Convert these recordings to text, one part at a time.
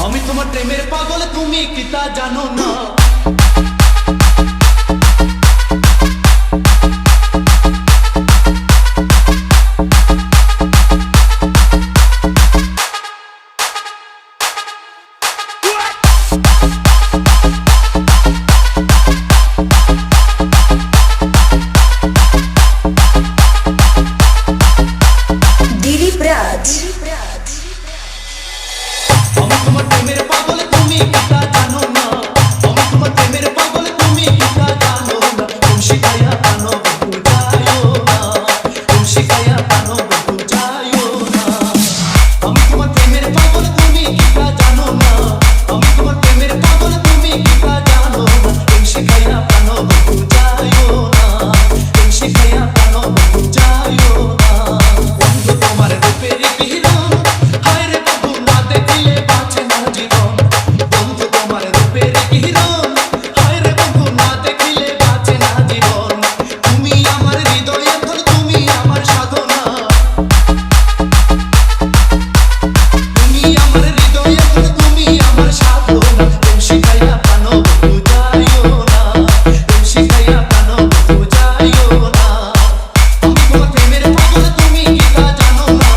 আমি তোমার প্রেমের পাগল, তুমি কি তা জানো না? দিলীপ রাজ। আমি তোমার প্রেমের পাগল, তুমি কি তা জানো না? আমি তোমার প্রেমের পাগল, তুমি কি তা জানো না? তুমি শিখায়া কানো বন্ধু যাইও না, তুমি শিখায়া কানো বন্ধু যাইও না। আমি তোমার প্রেমের পাগল, তুমি কি তা জানো না? আমি তোমার প্রেমের পাগল, তুমি কি তা জানো না? তুমি শিখায়া কানো বন্ধু যাইও না, তুমি শিখায়া কানো বন্ধু যাইও না। বন্ধু তোমার রূপের কিরণ, হায় রে বন্ধু না দেখিলে বাঁচে না জীবন। বন্ধু তোমার রূপের কিরণ, হায় রে বন্ধু না দেখিলে বাঁচে না জীবন। তুমি আমার হৃদয়ে ধর, তুমি আমার সাধনা। তুমি আমার হৃদয়ে ধর, তুমি আমার সাধনা। তুমি শিখাইয়া কানো বন্ধু যাইও না, তুমি শিখাইয়া কানো বন্ধু যাইও না। আমি তোমার প্রেমের পাগল, তুমি কি তা জানো না?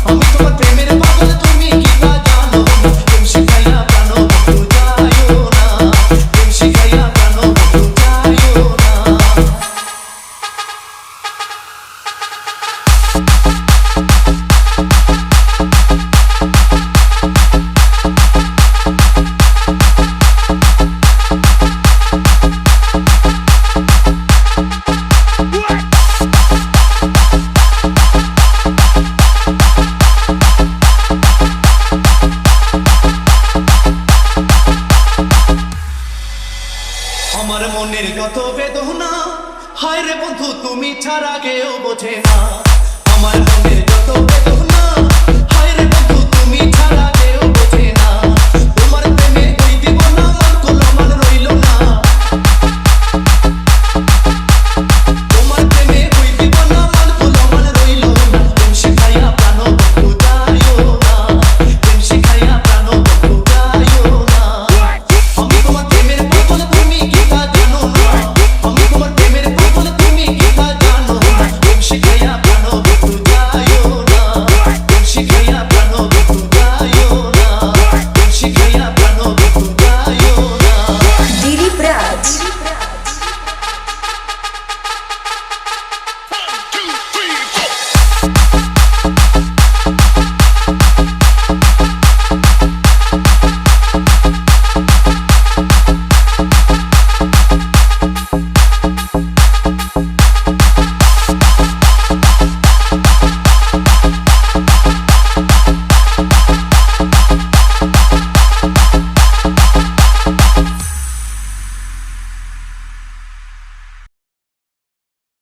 আমি তোমার প্রেমের পাগল, তুমি কি তা জানো না? তুমি শিখাইয়া কানো বন্ধু যাইও না, তুমি শিখাইয়া কানো বন্ধু যাইও না। আমার মনের কত বেদনা, হায় রে বন্ধু তুমি ছাড়া কেউ বোঝে না। আমার মনের যত বেদনা,